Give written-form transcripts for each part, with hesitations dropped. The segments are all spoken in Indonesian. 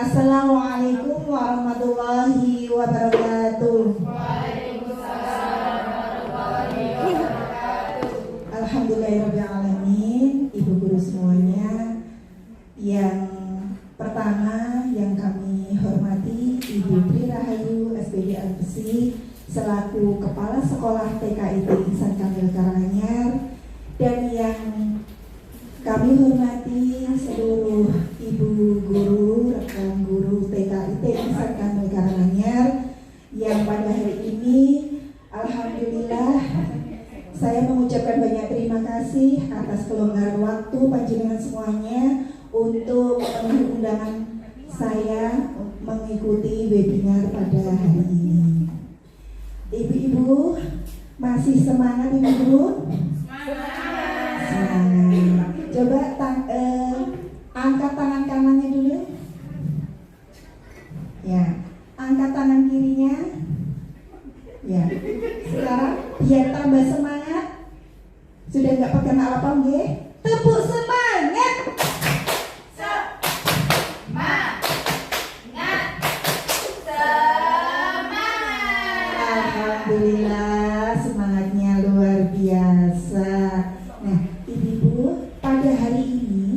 Assalamualaikum warahmatullahi wabarakatuh. Waalaikumsalam warahmatullahi wabarakatuh. Alhamdulillahirrahmanirrahim. Ibu guru semuanya, yang pertama yang kami hormati Ibu Tri Rahayu SPG Al-Besi selaku Kepala Sekolah TKIT Ihsan Kamil Karanganyar, dan yang kami hormati seluruh ibu guru, rekan guru TKIT Ihsan Kamil Karanganyar yang pada hari ini alhamdulillah saya mengucapkan banyak terima kasih atas kelonggaran waktu panjenengan semuanya untuk memenuhi undangan saya mengikuti webinar pada hari ini. Ibu-ibu masih semangat ibu-ibu? Semangat. Coba angkat tangan kanannya dulu. Ya, angkat tangan kirinya. Ya. Sekarang biar tambah semangat. Sudah nggak pegang apa-apa nggih? Tepuk semangat. Alhamdulillah, semangatnya luar biasa. Nah, ibu-ibu, pada hari ini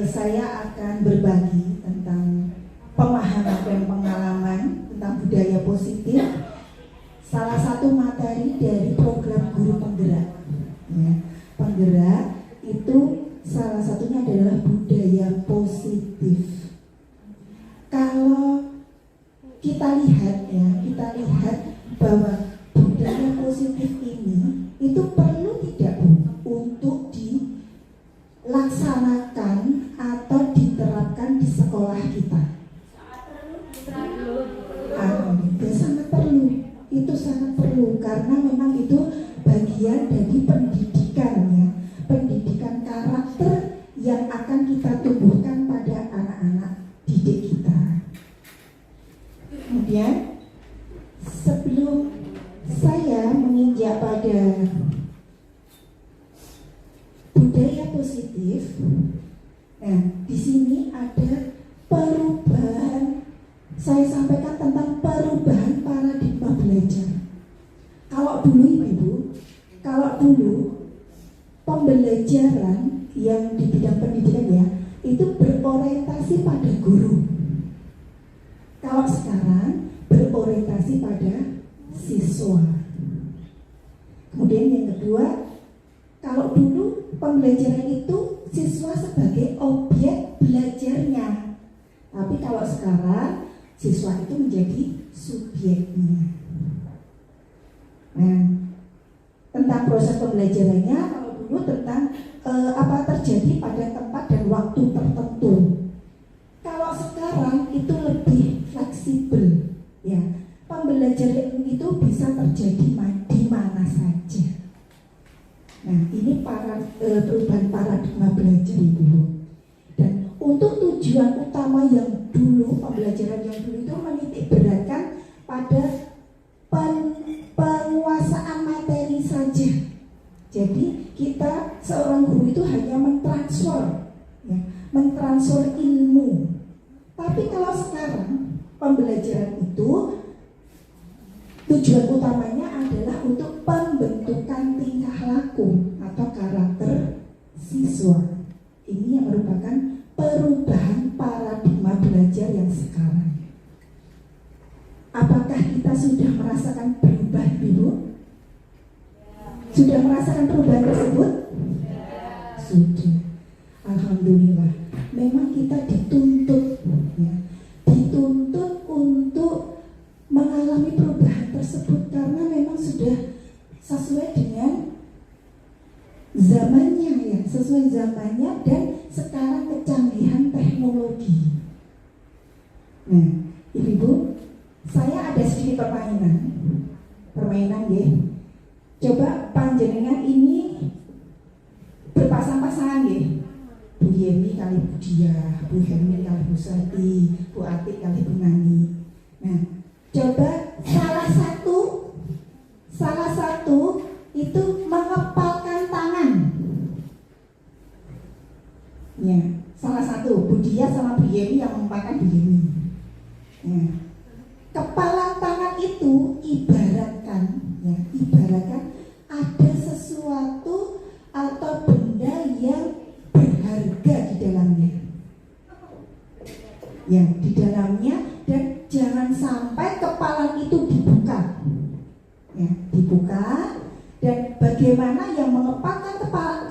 saya akan berbagi tentang pemahaman dan pengalaman tentang budaya positif, salah satu materi dari program guru penggerak. Ya, penggerak itu salah satunya adalah budaya positif. Kalau kita lihat bahwa budaya positif ini itu perlu tidak Bu untuk dilaksanakan atau diterapkan di sekolah kita. Sangat perlu. Itu sangat perlu karena memang itu bagian dari pendidikan ya, pendidikan karakter yang akan kita tumbuhkan pada anak-anak didik kita. Kemudian sebelum saya menginjak pada budaya positif, nah di sini ada perubahan. Saya sampaikan tentang perubahan paradigma belajar. Kalau dulu pembelajaran yang di bidang pendidikan ya itu berorientasi pada guru. Kalau sekarang berorientasi pada siswa. Kemudian yang kedua, kalau dulu pembelajaran itu siswa sebagai objek belajarnya, tapi kalau sekarang siswa itu menjadi subjeknya. Nah, tentang proses pembelajarannya, kalau dulu tentang apa terjadi pada tempat dan waktu tertentu. Kalau sekarang itu lebih fleksibel, ya. Pembelajaran itu bisa terjadi di mana saja. Nah, ini perubahan paradigma belajar itu. Dan untuk tujuan utama yang dulu, pembelajaran yang dulu itu menitik beratkan pada penguasaan materi saja. Jadi kita seorang guru itu hanya mentransfer ilmu. Tapi kalau sekarang pembelajaran itu tujuan utamanya adalah untuk pembentukan tingkah laku atau karakter siswa. Ini yang merupakan perubahan paradigma belajar yang sekarang. Apakah kita sudah merasakan perubahan Ibu? Sudah merasakan perubahan tersebut? Sudah. Alhamdulillah. Memang kita dituntut untuk mengalami perubahan tersebut karena memang sudah sesuai dengan zamannya ya, sesuai zamannya dan sekarang kecanggihan teknologi. Nah, Ibu, saya ada sedikit permainan ya. Coba panjenengan ini berpasang-pasangan ya. Bu Yemi kali Bu Dia, Bu Hermin kali Bu Sati, Bu Atik kali Bu Nani. Nah, coba salah satu itu mengepalkan tangan. Ya, salah satu Bu Dia sama Bu Yemi yang mengepalkan Bu Yemi. Nah, kepala tangan itu ibaratkan ada sesuatu atau benda yang berharga di dalamnya. Ya, di dalamnya, dan jangan sampai kepala itu dibuka. Ya, dibuka, dan bagaimana yang mengepakkan kepala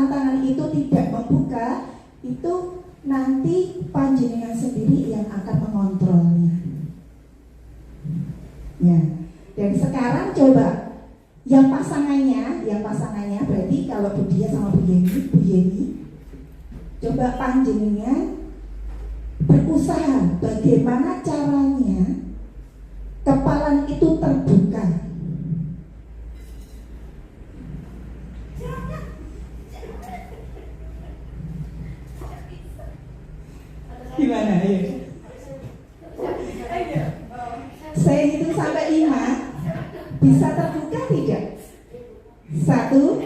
tangan itu tidak membuka, itu nanti panjenengan sendiri yang akan mengontrolnya. Ya, dan sekarang coba yang pasangannya berarti kalau Bu Dia sama Bu Yeni, coba panjenengan berusaha bagaimana caranya kepala itu terbuka. Gimana ya? Saya hitung sampai 5. Bisa terbuka tidak? 1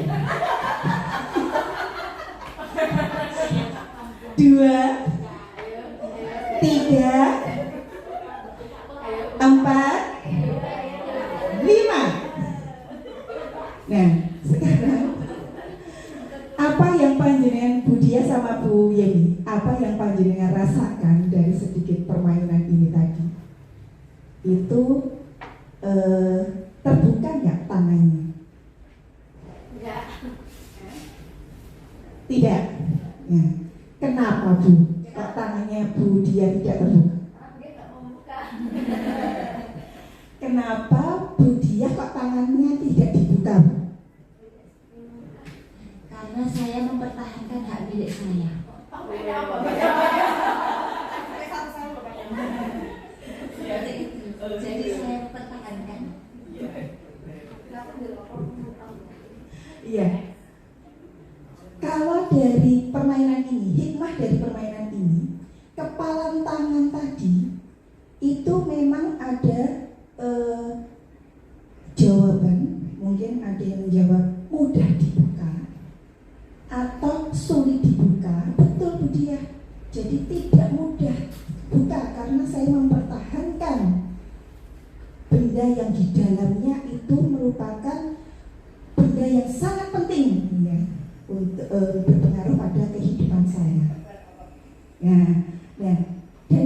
2 3 4 5. Nah, sekarang apa yang panjenengan Bu Dia sama Bu Yeni, apa yang panjenengan rasakan dari sedikit permainan ini tadi? Itu terbuka nggak tangannya? Tidak. Ya. Kenapa Bu? Kok tangannya Bu Dia tidak terbuka? Kenapa Bu Dia kok tangannya tidak dibuka? Karena saya mempertahankan hak milik saya. Jadi saya mempertahankan. Iya. Kalau dari permainan ini, hikmah dari permainan ini, kepala tangan tadi itu memang ada jawaban. Mungkin ada yang menjawab mudah dibuka atau sulit dibuka. Betul Bu Dia. Jadi tidak mudah buka karena saya mempertahankan benda yang di dalamnya itu merupakan benda yang sangat penting ya, untuk berpengaruh pada kehidupan saya. Nah, dan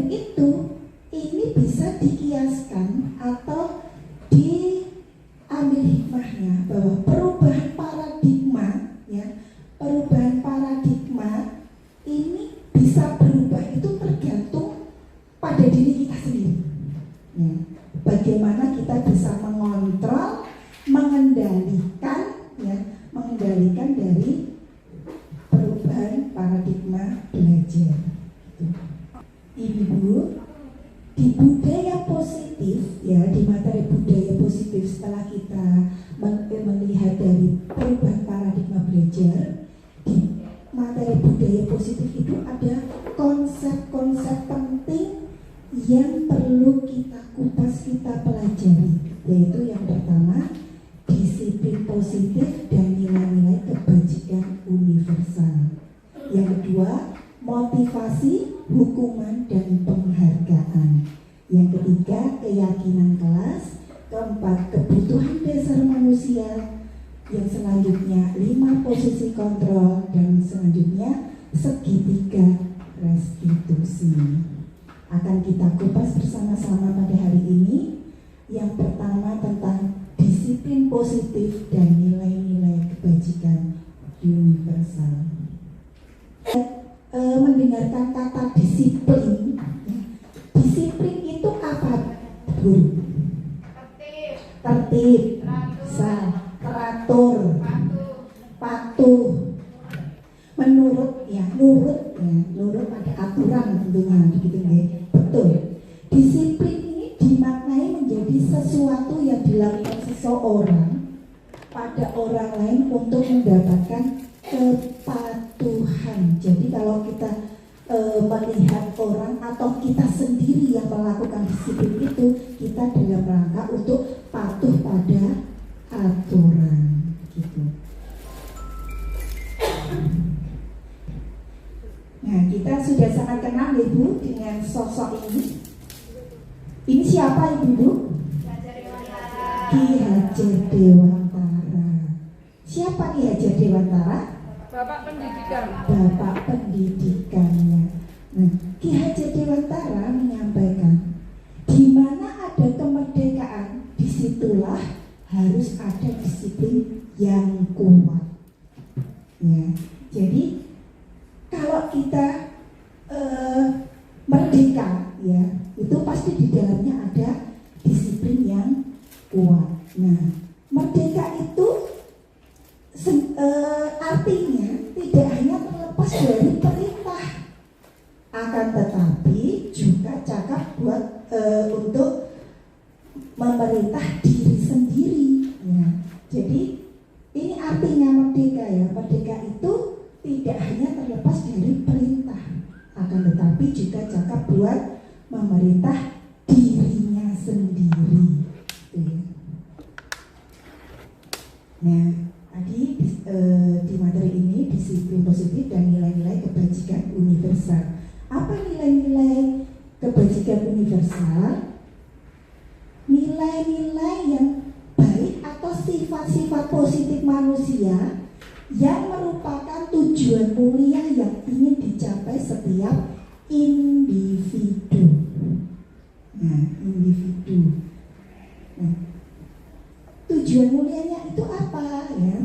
ini bisa dikiaskan atau diambil hikmahnya bahwa perubahan paradigma ini bisa berubah itu tergantung pada diri kita sendiri. Ya, bagaimana kita bisa mengontrol, mengendalikan dari perubahan paradigma belajar. Ibu, di budaya positif, ya, di materi budaya positif, setelah kita melihat dari perubahan paradigma belajar, di materi budaya positif itu ada konsep-konsep penting yang perlu kita kupas, kita pelajari, yaitu yang pertama, disiplin positif dan nilai-nilai kebajikan universal. Yang kedua, motivasi, hukuman, dan penghargaan. Yang ketiga, keyakinan kelas. Keempat, kebutuhan dasar manusia. Yang selanjutnya, 5 posisi kontrol. Dan selanjutnya, segitiga restitusi. Akan kita kupas bersama-sama pada hari ini. Yang pertama tentang disiplin positif dan nilai-nilai kebajikan universal. Mendengarkan kata disiplin. Disiplin itu apa, Bu? Tertib, teratur, patuh, nurut pada aturan tentunya, begitu ya. Betul. Disiplin ini dimaknai menjadi sesuatu yang dilakukan seseorang pada orang lain untuk mendapatkan kepatuhan. Jadi kalau kita melihat orang atau kita sendiri yang melakukan disiplin itu, kita dalam rangka untuk patuh pada aturan, gitu. Nah, kita sudah sangat kenal Ibu dengan sosok ini. siapa Ibu? Ki Hajar Dewantara. Siapa Ki Hajar Dewantara? Bapak pendidikan. Bapak pendidikannya. Nah, Ki Hajar Dewantara menyampaikan, di mana ada kemerdekaan, disitulah harus ada disiplin yang kuat. Ya, jadi kalau kita merdeka, ya, itu pasti di dalamnya ada disiplin yang kuat. Nah, merdeka itu artinya tidak hanya terlepas dari perintah, akan tetapi juga cakap buat untuk memerintah diri sendiri. Ya, jadi ini artinya merdeka, ya. Merdeka itu tidak hanya terlepas dari perintah, akan tetapi juga cakap buat memerintah dirinya sendiri. Ya. Nah, tadi di materi ini disiplin positif dan nilai-nilai kebajikan universal. Apa nilai-nilai kebajikan universal? Nilai-nilai yang baik atau sifat-sifat positif manusia yang merupakan tujuan mulia yang ingin dicapai setiap individu. Nah, individu. Nah, tujuan mulianya itu apa, ya?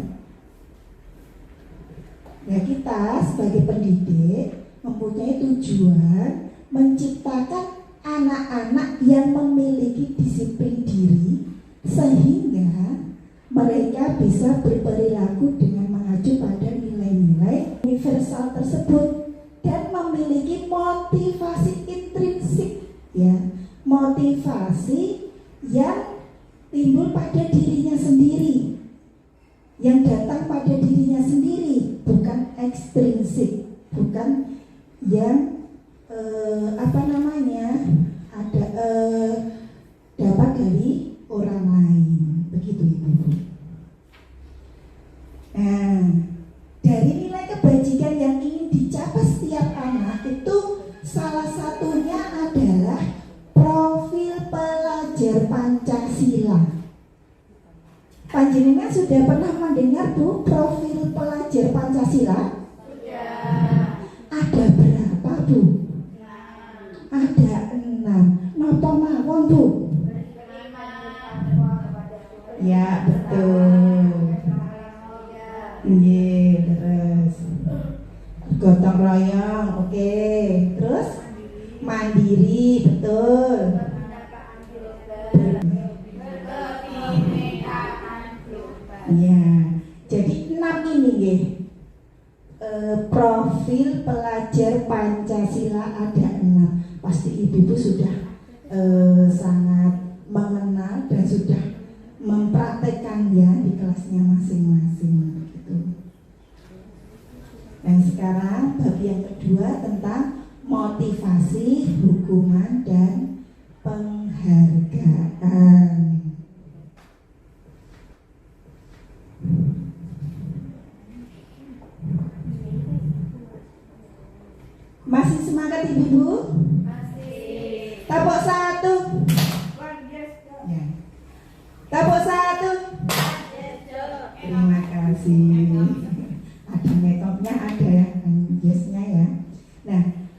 Ya, kita sebagai pendidik mempunyai tujuan menciptakan anak-anak yang memiliki disiplin diri sehingga mereka bisa berperilaku dengan mengacu pada nilai-nilai universal tersebut dan memiliki motivasi intrinsik, ya, motivasi yang timbul pada dirinya sendiri, yang datang pada dirinya sendiri, bukan ekstrinsik, bukan yang ada dapat dari orang lain, begitu Ibu. Nah, dari nilai kebajikan yang ingin dicapai setiap anak itu salah satunya adalah profil pelajar Pancasila. Panjenengan sudah pernah mendengar Bu profil pelajar Pancasila? Sudah. Ada berapa Bu? Ada 6. Napa mawon Bu? Ya, betul. Iya, terus gotong royong, oke. Terus mandiri, betul. Ya, jadi 6 ini ya. Profil pelajar Pancasila ada 6. Pasti ibu-ibu sudah sangat mengenal dan sudah mempraktekannya di kelasnya masing-masing, gitu. Dan sekarang bab yang kedua tentang motivasi, hukuman, dan penghargaan. Masih semangat ibu-ibu? Masih. Tepuk 1. Ya. Tepuk 1. Terima kasih. Ada metodenya, ada ya, yesnya ya. Nah,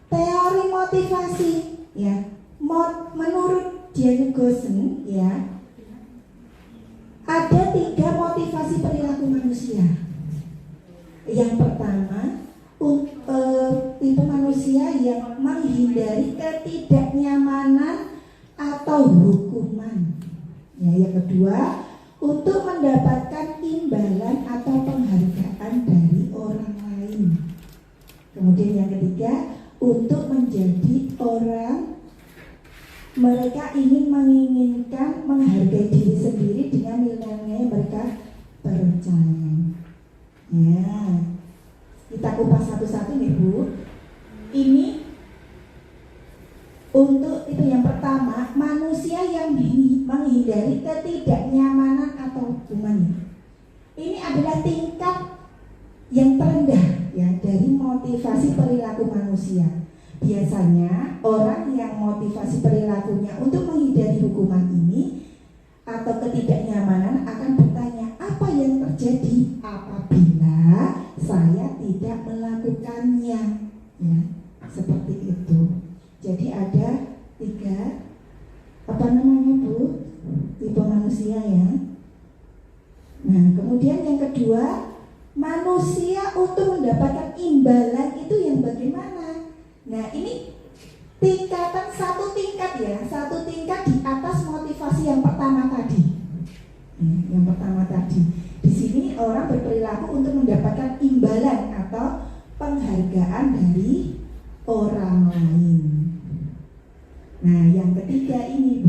teori motivasi, ya, menurut Diane Gossen, ya, ada 3 motivasi perilaku manusia. Yang pertama, tipe manusia yang menghindari ketidaknyamanan atau hukuman. Ya, yang kedua, untuk mendapatkan imbalan atau penghargaan dari orang lain. Kemudian yang ketiga, untuk menjadi orang, mereka menginginkan menghargai diri sendiri dengan nilai-nilai yang mereka percaya. Ya, kita kupas satu-satu nih Bu. Ini untuk itu yang pertama, manusia yang menghindari ketidaknyamanan atau hukuman. Ini adalah tingkat yang terendah ya dari motivasi perilaku manusia. Biasanya orang yang motivasi perilakunya untuk menghindari hukuman ini atau ketidaknyamanan akan bertanya, apa yang terjadi apabila saya tidak melakukannya? Ya, seperti itu. Jadi ada 3 tipe manusia ya. Nah, kemudian yang kedua, manusia untuk mendapatkan imbalan itu yang bagaimana? Nah, ini satu tingkat di atas motivasi yang pertama tadi. Di sini orang berperilaku untuk mendapatkan imbalan atau penghargaan dari orang lain. Nah, yang ketiga ini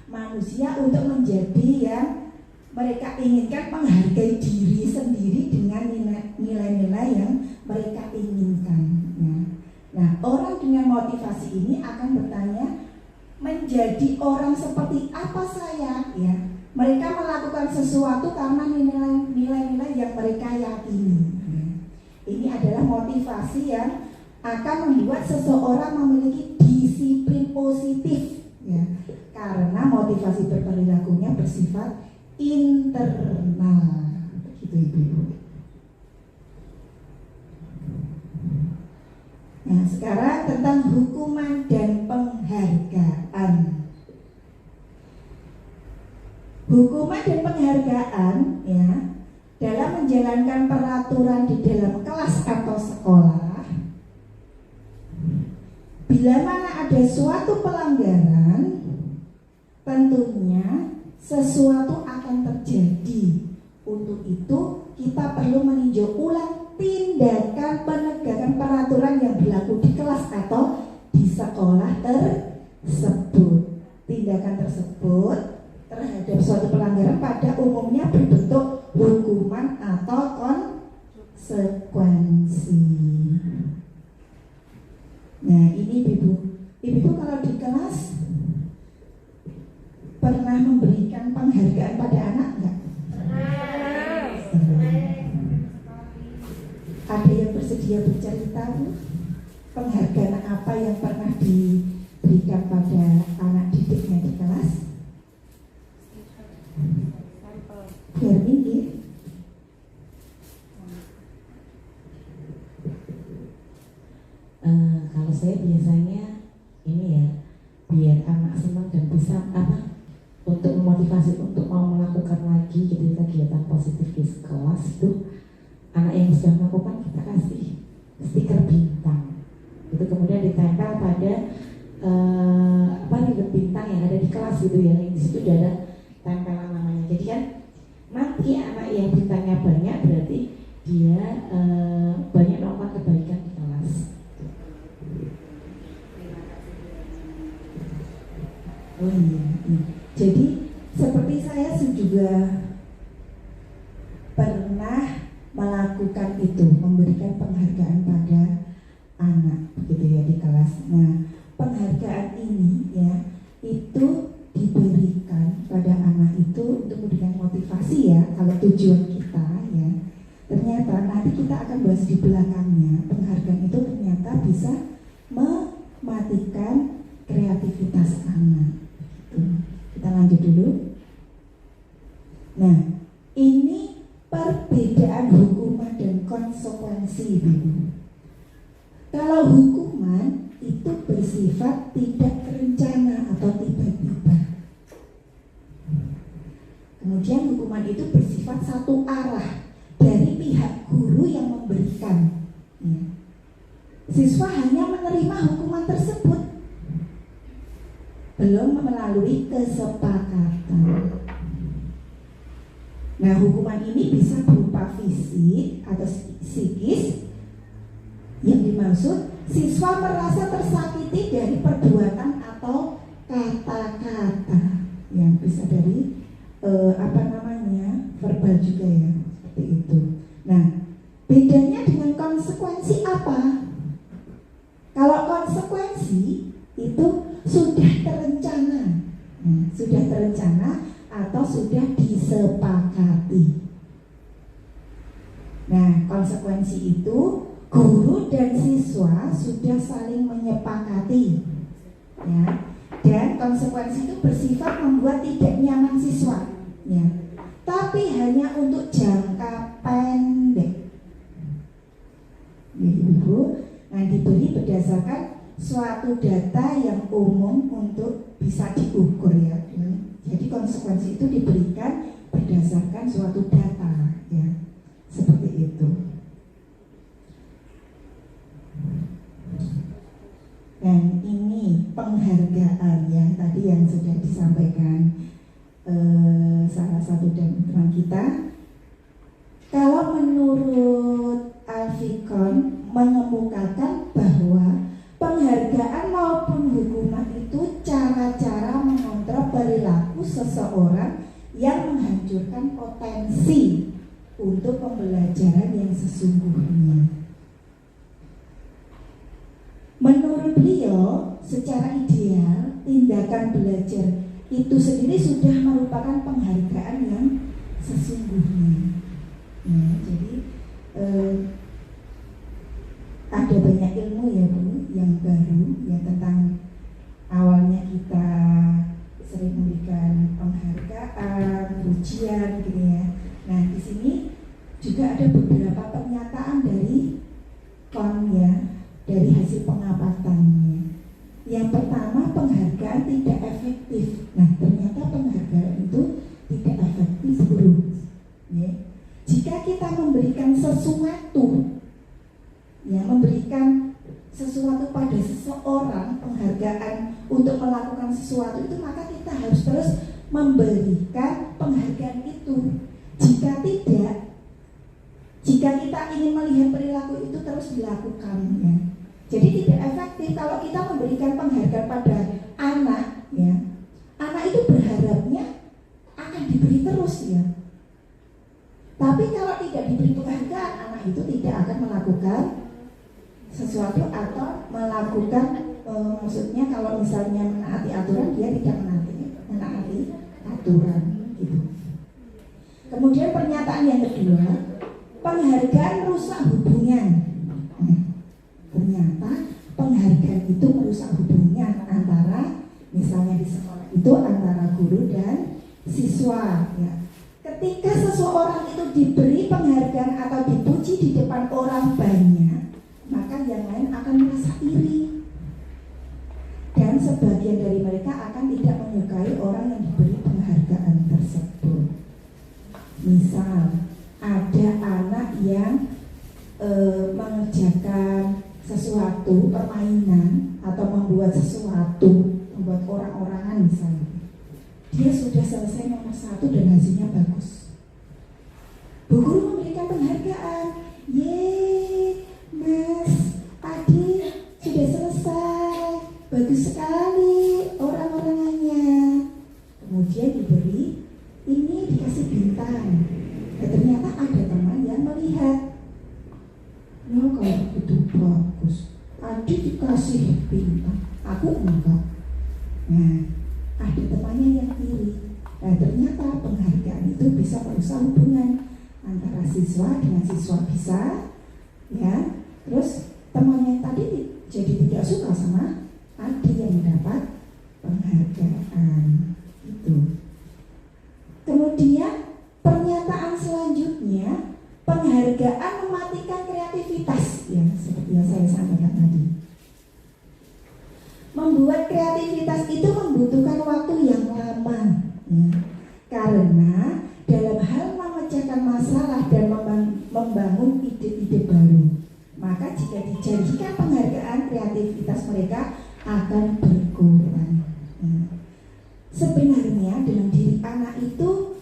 manusia untuk menjadi yang mereka inginkan, menghargai diri sendiri dengan nilai-nilai yang mereka inginkan. Nah, orang dengan motivasi ini akan bertanya, menjadi orang seperti apa saya? Ya, mereka melakukan sesuatu karena nilai-nilai yang mereka yakini. Ini adalah motivasi yang akan membuat seseorang memiliki disiplin positif, ya, karena motivasi berperilakunya bersifat internal. Begitu Ibu. Nah, sekarang tentang hukuman dan penghargaan. Hukuman dan penghargaan, ya, dalam menjalankan peraturan di dalam kelas atau sekolah, bila mana ada suatu pelanggaran, tentunya sesuatu akan terjadi. Untuk itu kita perlu meninjau ulang tindakan penegakan peraturan yang berlaku di kelas atau di sekolah tersebut. Tindakan tersebut terhadap suatu pelanggaran pada umumnya berbentuk hukuman atau konsekuensi. Nah, ini Ibu kalau di kelas pernah memberikan penghargaan pada anak enggak? Ada yang bersedia bercerita, Bu? Penghargaan apa yang pernah diberikan pada anak didiknya di kelas? Biar minggir. Kalau saya biasanya ini ya, biar anak senang dan bisa untuk memotivasi untuk mau melakukan lagi gitu kegiatan positif di kelas itu, anak yang sudah melakukan kita kasih stiker bintang itu, kemudian ditempel pada libet bintang yang ada di kelas gitu ya, yang di situ udah ada tempelan namanya. Jadi kan nanti anak yang bintangnya banyak berarti dia banyak melakukan kebaikan di kelas. Oh iya. Jadi seperti saya juga pernah melakukan itu, memberikan penghargaan pada anak gitu ya di kelas. Nah, penghargaan ini ya itu diberikan pada anak itu untuk memberikan motivasi ya, kalau tujuan kita ya. Ternyata nanti kita akan bahas di belakangnya, penghargaan itu ternyata bisa mematikan kreativitas anak. Kita lanjut dulu. Nah, ini perbedaan hukuman dan konsekuensi, Ibu. Kalau hukuman itu bersifat tidak terencana atau tiba-tiba. Kemudian hukuman itu bersifat satu arah dari pihak guru yang memberikan. Siswa hanya menerima hukuman tersebut, belum melalui kesepakatan. Nah, hukuman ini bisa berupa fisik atau psikis. Yang dimaksud, siswa merasa tersakiti dari perbuatan atau kata-kata yang bisa dari verbal juga ya, seperti itu. Nah, bedanya dengan konsekuensi apa? Kalau konsekuensi itu sudah terencana, atau sudah disepakati. Nah, konsekuensi itu guru dan siswa sudah saling menyepakati, ya, dan konsekuensi itu bersifat membuat tidak nyaman siswa, ya, tapi hanya untuk jangka pendek. Ibu, nah diberi berdasarkan suatu data yang umum untuk bisa diukur, ya. Jadi konsekuensi itu diberikan berdasarkan suatu data, ya, seperti itu. Dan ini penghargaan yang tadi yang sudah disampaikan salah satu dari teman kita. Kalau menurut Alfikon mengemukakan bahwa penghargaan maupun hukuman itu cara-cara mengontrol perilaku seseorang yang menghancurkan potensi untuk pembelajaran yang sesungguhnya. Menurut beliau, secara ideal, tindakan belajar itu sendiri sudah merupakan penghargaan yang sesungguhnya. Ya, jadi ada banyak ilmu, ya Bu, yang baru, ya, tentang awalnya kita sering memberikan penghargaan, pujian, gitu ya. Nah, di sini juga ada beberapa pernyataan dari ya, dari hasil pengapatannya. Yang pertama, penghargaan tidak efektif. Nah, ternyata penghargaan itu tidak efektif, bro. Ya. Jika kita memberikan sesuatu, ya, memberikan sesuatu pada seseorang, penghargaan untuk melakukan sesuatu itu, maka kita harus terus memberikan penghargaan itu. Jika tidak, jika kita ingin melihat perilaku itu terus dilakukan, ya. Jadi tidak efektif kalau kita memberikan penghargaan pada anak, ya. Anak itu berharapnya akan diberi terus, ya. Tapi kalau tidak diberi penghargaan, anak itu tidak akan melakukan sesuatu atau melakukan maksudnya kalau misalnya menaati aturan, dia tidak menaati aturan, gitu. Kemudian pernyataan yang kedua, penghargaan merusak hubungan. Ternyata penghargaan itu merusak hubungan antara, misalnya di sekolah itu, antara guru dan siswa, ya. Ketika seseorang itu diberi penghargaan atau dipuji di depan orang banyak, maka yang lain akan merasa iri, dan sebagian dari mereka akan tidak menyukai orang yang diberi penghargaan tersebut. Misal ada anak yang mengerjakan sesuatu, permainan atau membuat sesuatu, membuat orang-orangan misalnya. Dia sudah selesai nomor 1 dan hasilnya bagus. Bu guru memberikan penghargaan, yeay Mas Adi sudah selesai, bagus sekali orang-orangannya. Kemudian diberi, ini dikasih bintang. Ternyata ada teman yang melihat, ya kalau begitu bagus, Adi dikasih bintang, aku enggak. Nah, ada temannya yang iri. Nah, ternyata penghargaan itu bisa merusak hubungan antara siswa dengan siswa, bisa, ya. Terus temannya tadi jadi tidak suka sama Adi yang mendapat penghargaan itu. Kemudian pernyataan selanjutnya, penghargaan mematikan kreativitas, ya, seperti yang saya sampaikan tadi. Membuat kreativitas itu membutuhkan waktu yang lama, ya, karena dalam hal memecahkan masalah dan membangun ide-ide baru, maka jika dijanjikan penghargaan, kreativitas mereka akan berkurang. Sebenarnya dalam diri anak itu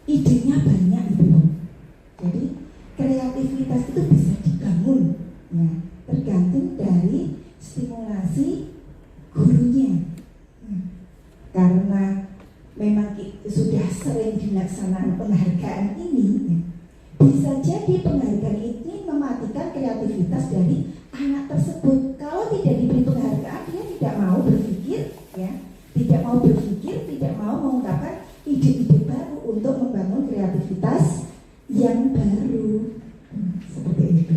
idenya banyak, gitu. Jadi kreativitas itu bisa dibangun, ya, tergantung dari stimulasi gurunya. Karena memang sudah sering dilaksanakan penghargaan ini, ya, bisa jadi penghargaan ini mematikan kreativitas dari anak tersebut. Kalau tidak diberi penghargaan, dia tidak mau berpikir, ya, tidak mau berpikir, tidak mau mengungkapkan ide-ide baru untuk membangun kreativitas yang baru. Seperti itu.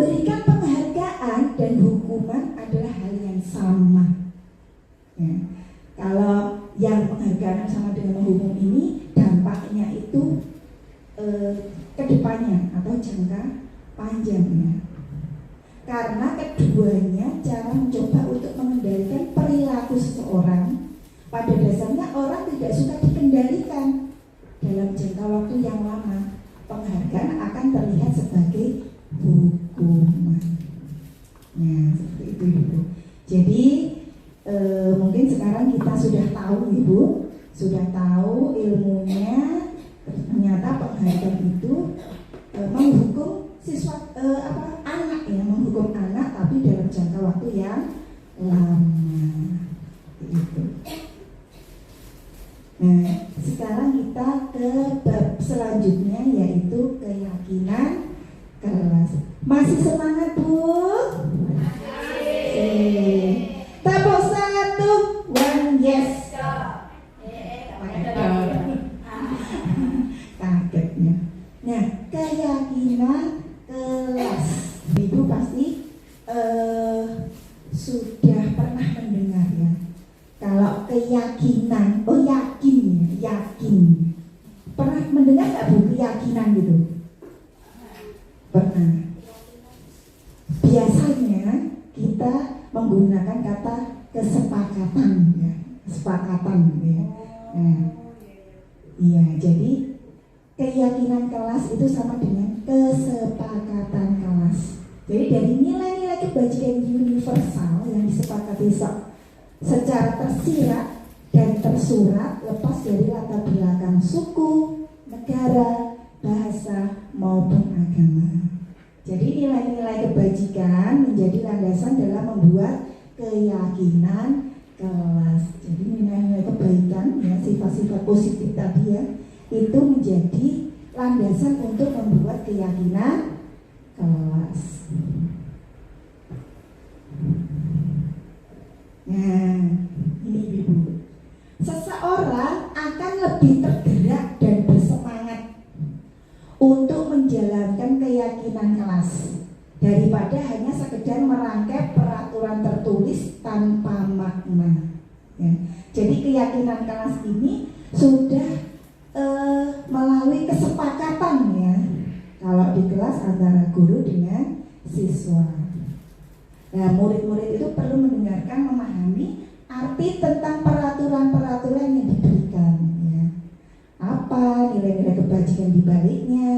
Memberikan penghargaan dan hukuman adalah hal yang sama. Ya. Kalau yang penghargaan sama dengan menghukum ini, dampaknya itu kedepannya atau jangka panjangnya. Karena keduanya cara mencoba untuk mengendalikan perilaku seseorang. Pada dasarnya orang tidak suka dikendalikan dalam jangka waktu yang lama. Penghargaan akan terlihat sebagai hukuman. Nah, seperti itu Ibu. Jadi mungkin sekarang kita sudah tahu Ibu, sudah tahu ilmunya. Ternyata penghargaan itu menghukum siswa anak ya, menghukum anak tapi dalam jangka waktu yang lama. Itu. Nah, sekarang kita ke bab selanjutnya yaitu keyakinan kelas. Masih semangat Bu? Tepuk satu, one yes. Kagetnya. Nah, keyakinan kelas. Ibu pasti sudah pernah mendengar ya. Kalau keyakinan, yakin. Pernah mendengar nggak Bu keyakinan gitu? Pernah. Biasanya kita menggunakan kata kesepakatan ya, kesepakatan ya. Nah, iya, jadi keyakinan kelas itu sama dengan kesepakatan kelas. Jadi dari nilai-nilai kebajikan universal yang disepakati secara tersirat dan tersurat lepas dari latar belakang suku, negara, bahasa maupun agama. Jadi nilai-nilai kebajikan menjadi landasan dalam membuat keyakinan kelas. Jadi nilai-nilai kebaikan ya, sifat-sifat positif tadi ya, itu menjadi landasan untuk membuat keyakinan kelas. Nah, ini Ibu. Seseorang akan lebih tergerak dan bersemangat untuk menjalankan keyakinan kelas daripada hanya sekedar merangkai peraturan tertulis tanpa makna. Ya. Jadi keyakinan kelas ini sudah melalui kesepakatan ya, kalau di kelas antara guru dengan siswa. Nah, murid-murid itu perlu mendengarkan, memahami arti tentang peraturan-peraturan yang diberikan ya. Apa nilai-nilai kebajikan di baliknya,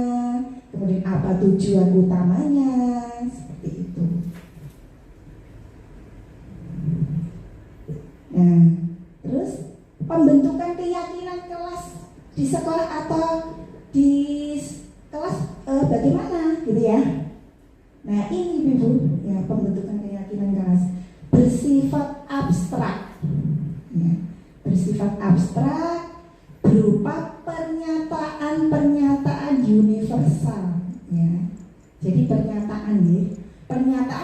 kemudian apa tujuan utamanya, seperti itu. Nah, terus pembentukan keyakinan kelas di sekolah atau di kelas bagaimana gitu ya. Nah, ini Ibu ya, pembentukan keyakinan kelas bersifat abstrak ya, bersifat abstrak berupa pernyataan-pernyataan universal ya. Jadi pernyataan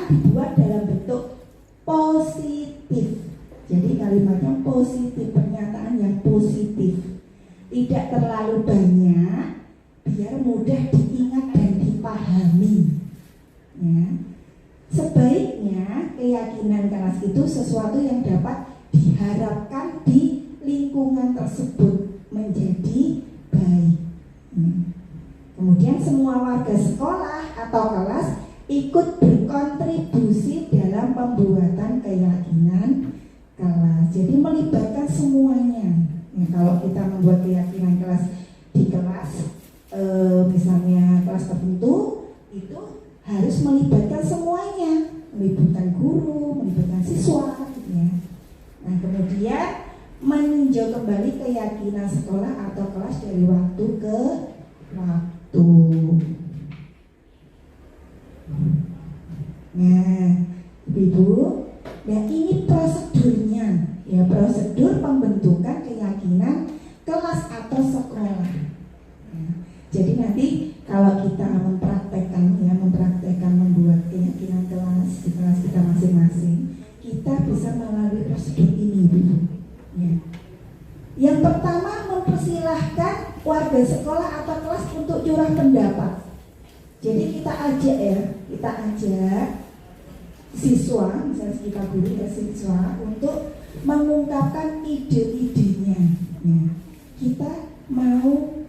dibuat dalam bentuk positif. Jadi kalimatnya positif, pernyataan yang positif. Tidak terlalu banyak biar mudah diingat dan dipahami. Ya. Sebaiknya keyakinan kelas itu sesuatu yang dapat diharapkan di lingkungan tersebut menjadi baik. Kemudian semua warga sekolah atau kelas ikut berkontribusi dalam pembuatan keyakinan kelas. Jadi melibatkan semuanya. Ya, kalau kita membuat keyakinan kelas di kelas, misalnya kelas tertentu, itu harus melibatkan semuanya, melibatkan guru, melibatkan siswa. Ya. Nah, kemudian meninjau kembali keyakinan sekolah atau kelas dari waktu ke waktu. Nah, Ibu, nah ini prosedurnya, ya prosedur pembentukan keyakinan kelas atau sekolah. Ya. Jadi nanti kalau kita mempraktekkan membuat keyakinan kelas di kelas kita masing-masing, kita bisa melalui prosedur ini, Ibu. Ya. Yang pertama, mempersilahkan warga sekolah atau kelas untuk curah pendapat. Jadi kita ajak siswa, misalnya kita guru dan siswa untuk mengungkapkan ide-idenya. Ya. Kita mau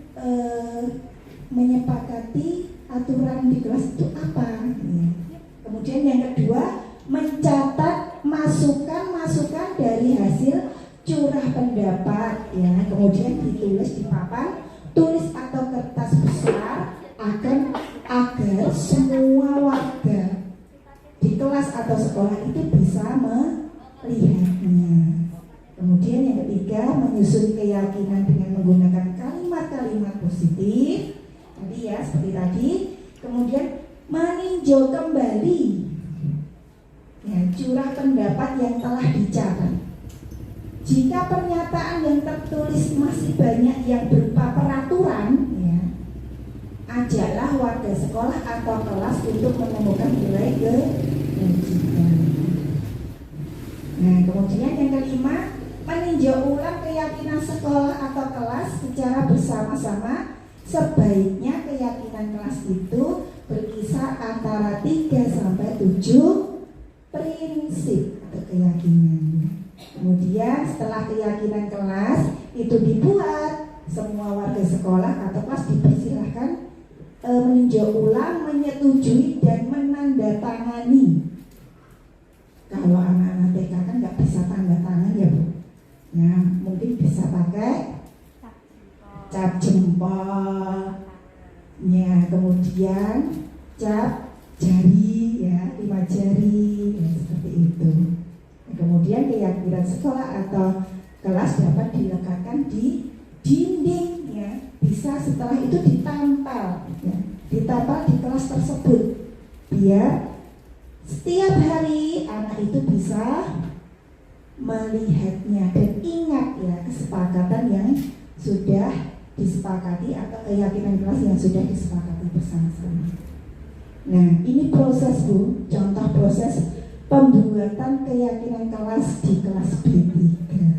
menyepakati aturan di kelas itu apa. Ya. Kemudian yang kedua, mencatat masukan-masukan dari hasil curah pendapat. Ya. Kemudian ditulis di papan tulis atau kertas besar agar semua warga di kelas atau sekolah itu bisa melihatnya. Kemudian yang ketiga, menyusun keyakinan dengan menggunakan kalimat-kalimat positif. Tadi ya, seperti tadi. Kemudian meninjau kembali ya, curah pendapat yang telah dicatat. Jika pernyataan yang tertulis masih banyak yang berupa peraturan, ya, ajaklah warga sekolah atau kelas untuk menemukan nilai kewajiban. Nah, kemudian yang kelima, meninjau ulang keyakinan sekolah atau kelas secara bersama-sama. Sebaiknya keyakinan kelas itu berkisar antara 3 sampai 7 prinsip atau keyakinan. Kemudian setelah keyakinan kelas itu dibuat, semua warga sekolah atau kelas dipersilahkan meninjau ulang, menyetujui dan menandatangani. Kalau anak-anak TK kan nggak bisa tanda tangan ya Bu. Ya, mungkin bisa pakai cap jempol, ya, kemudian cap jari, ya, 5 jari, ya, seperti itu. Kemudian keyakinan sekolah atau kelas dapat dilekatkan di dinding, ya, bisa setelah itu ditempel, ya, ditempel di kelas tersebut, biar setiap hari anak itu bisa melihatnya dan ingat ya kesepakatan yang sudah disepakati atau keyakinan kelas yang sudah disepakati bersama-sama. Nah, ini proses Bu, contoh proses pembuatan keyakinan kelas di kelas B3. Ya.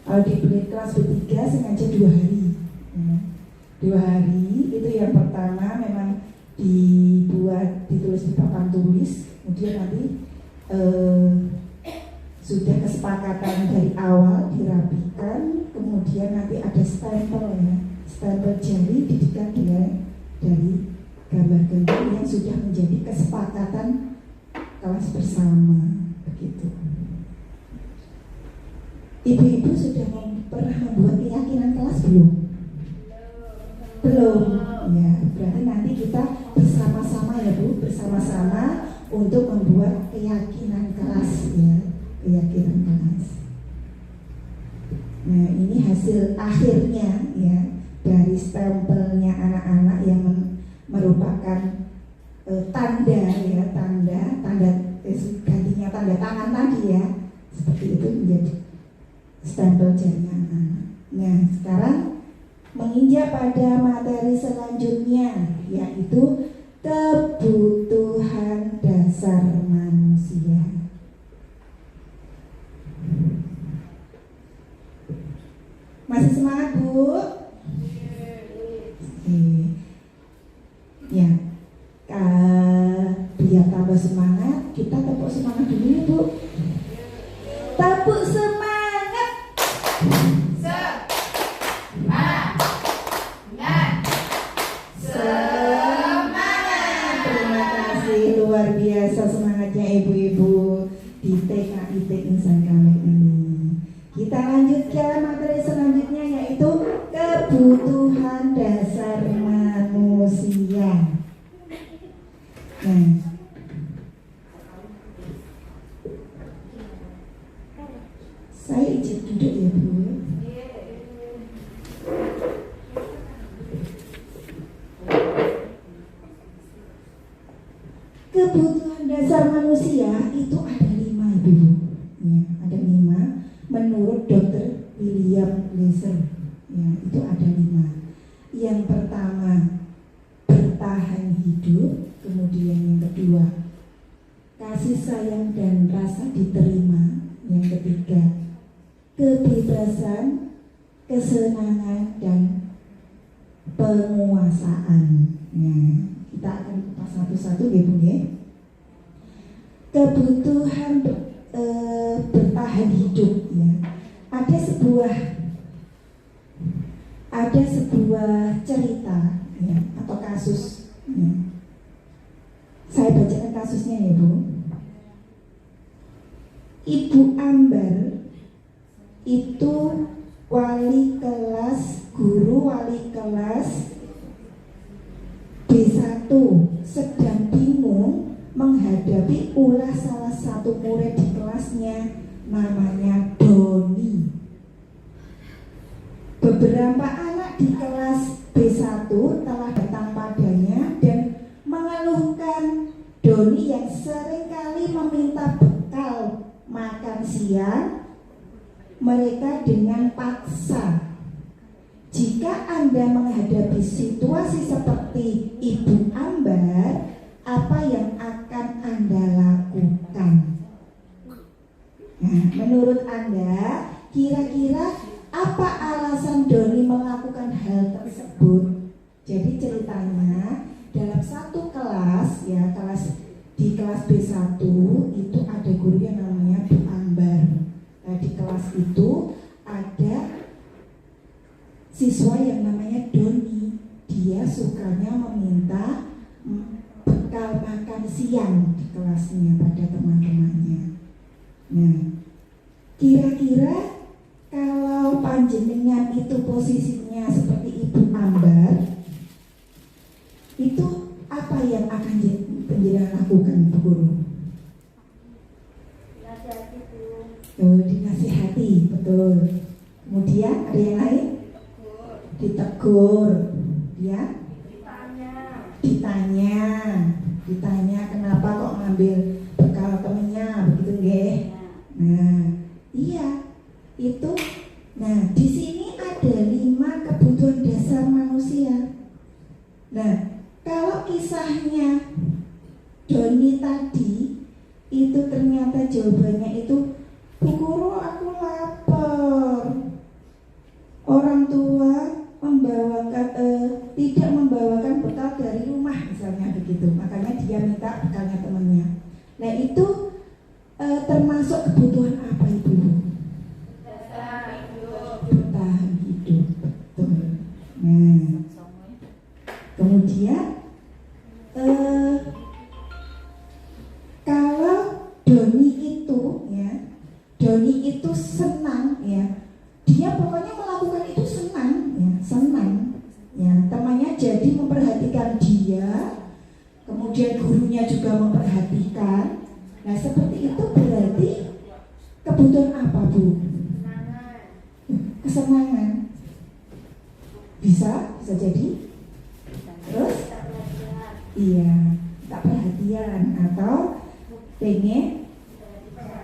Kalau di kelas B3 sengaja 2 hari. Ya. 2 hari itu yang pertama memang ditulis di papan tulis, kemudian nanti sudah kesepakatan dari awal dirapikan, kemudian nanti ada stempel ya, stempel jari didekat dari gambar-gambar yang sudah menjadi kesepakatan kelas bersama, begitu. Ibu-ibu sudah pernah membuat keyakinan kelas belum? Belum, ya. Berarti nanti kita bersama-sama ya Bu, bersama-sama untuk membuat keyakinan kelas ya, keyakinan kelas. Nah, ini hasil akhirnya ya dari stempelnya anak-anak yang merupakan tanda ya, tanda gantinya tanda tangan tadi ya, seperti itu menjadi stempel jarinya anak-anak. Nah, sekarang menginjak pada materi selanjutnya, yaitu kebutuhan dasar manusia. Masih semangat Bu? Ya, biar tambah semangat, kita tepuk semangat dulu ya Bu. Tepuk semangat. Semangat. Terima kasih, luar biasa semangatnya ibu-ibu di TKIT Insan Kamil ini. Kita lanjutkan materi selanjutnya, yaitu kebutuhan dasar manusia. Nah, saya izin duduk ya Bu. Kebutuhan dasar manusia itu ada 5 Ibu. Ya, ada 5 menurut Dr. William Glasser. Ya, itu ada 5. Yang pertama, bertahan hidup. Kemudian yang kedua, kasih sayang dan rasa diterima. Yang ketiga, kebebasan, kesenangan dan penguasaan. Nah, kita akan kupas satu-satu ya Bu ya. Kebutuhan bertahan hidup ya. Ada sebuah cerita ya, atau kasus ya. Saya bacakan kasusnya ya Bu. Ibu Ambar itu guru wali kelas B1 sedang bingung menghadapi ulah salah satu murid di kelasnya, namanya Doni. Beberapa anak di kelas B1 telah datang padanya dan mengeluhkan Doni yang seringkali meminta bekal makan siang mereka dengan paksa. Jika Anda menghadapi situasi seperti Ibu Ambar, apa yang akan Anda lakukan? Nah, menurut Anda, kira-kira apa alasan Doni melakukan hal tersebut? Jadi ceritanya dalam satu kelas ya, di kelas B1 itu ada guru yang namanya Bu Ambar. Nah, di kelas itu ada siswa yang namanya Doni. Dia sukanya meminta bekal makan siang di kelasnya pada teman-temannya. Nah, kira-kira kalau panjenengan itu posisinya seperti Ibu Ambar, itu apa yang akan panjenengan lakukan, Bu Guru? Dinasihati, betul. Kemudian ada yang lain? Ditegur, ya? Ditanya kenapa kok ngambil bekal temennya, begitu nggih? Nah, iya, itu. Nah, di sini ada 5 kebutuhan dasar manusia. Nah, kalau kisahnya Doni tadi itu ternyata jawabannya itu, Bu Guru, aku lapar. Orang tua tidak membawakan bekal dari rumah misalnya begitu, makanya dia minta bekalnya temannya. Nah, itu termasuk kebutuhan apa Ibu? Bertahan hidup, betul. Nah, kemudian kalau Doni itu senang ya, dia pokoknya melakukan itu senang ya, temannya jadi memperhatikan dia, kemudian gurunya juga memperhatikan. Nah, seperti itu berarti kebutuhan apa Bu? Kesenangan. Bisa jadi. Terus? Iya, tak perhatian atau pengen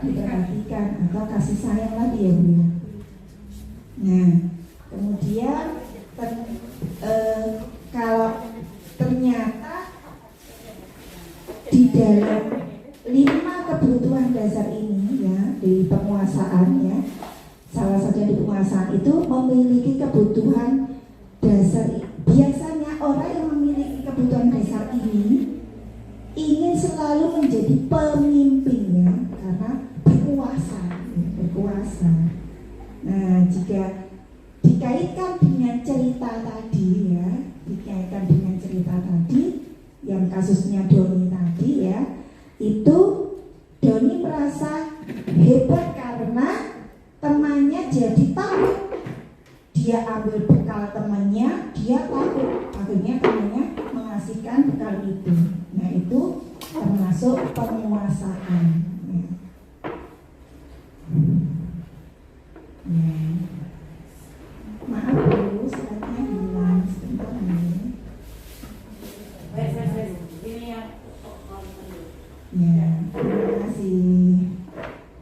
diperhatikan atau kasih sayang lagi ya Bu. Nah, kemudian kalau ternyata di dalam 5 kebutuhan dasar ini ya, di penguasaan ya, salah satunya di penguasaan itu memiliki kebutuhan dasar. Biasanya orang yang memiliki kebutuhan dasar ini ingin selalu menjadi pemimpin ya, karena berkuasa. Nah, jika dikaitkan dengan cerita tadi yang kasusnya Doni tadi ya, itu Doni merasa hebat karena temannya jadi takut. Dia ambil bekal temannya, dia takut. Akhirnya temannya mengasihkan bekal itu. Nah, itu termasuk penguasaan. Ya. Maaf Bu, slide-nya hilang sebentar nih. Ya, terima kasih.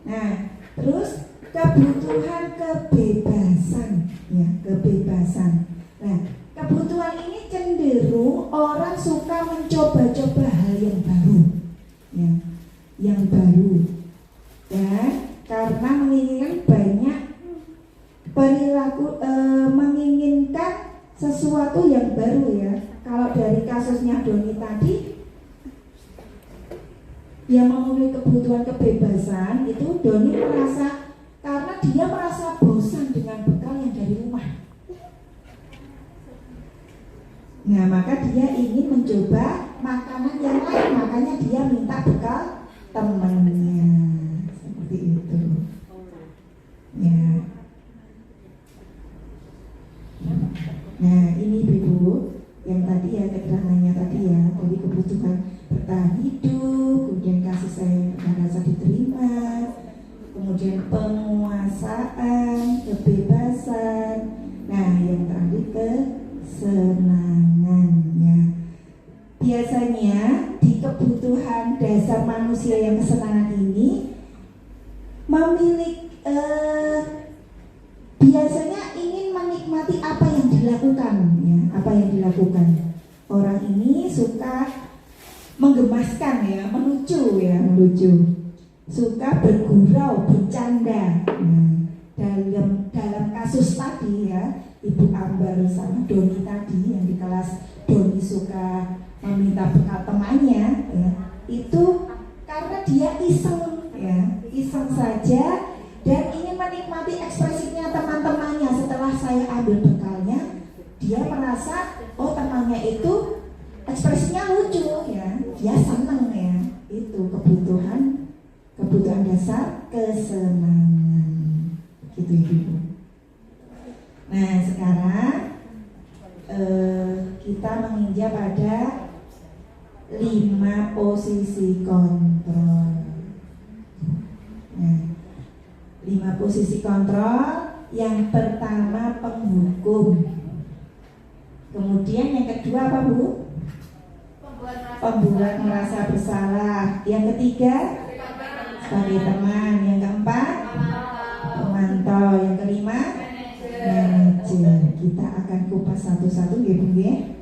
Nah, terus kebutuhan kebebasan ya, kebebasan. Nah, kebutuhan ini cenderung orang suka mencoba-coba hal yang baru ya, yang baru. Dan karena menginginkan banyak perilaku, menginginkan sesuatu yang baru ya. Kalau dari kasusnya Doni tadi, yang memenuhi kebutuhan kebebasan itu Doni merasa karena dia merasa bosan dengan bekal yang dari rumah. Nah, maka dia ingin mencoba makanan yang lain, makanya dia minta bekal temannya. Seperti itu. Ya. Nah, ini Ibu yang tadi ya keterangannya tadi ya, dari kebutuhan bertahan hidup, kemudian kasih sayang dan rasa diterima, kemudian penguasaan, kebebasan. Nah, yang terakhir kesenangannya. Biasanya di kebutuhan dasar manusia yang kesenangan ini memiliki biasanya ingin menikmati apa yang dilakukan, ya, apa yang dilakukan. Orang ini suka menggemaskan, ya, melucu, suka bergurau, bercanda. Dalam kasus tadi ya, Ibu Ambar sama Doni tadi yang di kelas Doni suka meminta bekal temannya, ya, itu karena dia iseng, ya, iseng saja. Dan ingin menikmati ekspresinya teman-temannya. Setelah saya ambil bekalnya, dia merasa oh temannya itu ekspresinya lucu, ya, dia senang, ya. Itu kebutuhan dasar kesenangan. Gitu Ibu. Nah, sekarang kita menginjak pada 5 posisi kontrol. Nah, 5 posisi kontrol. Yang pertama penghukum. Kemudian yang kedua apa Bu? Pembuat merasa bersalah. Yang ketiga sebagai teman. Yang keempat pemantau. Yang kelima manajer. Kita akan kupas satu-satu ya Bu ya.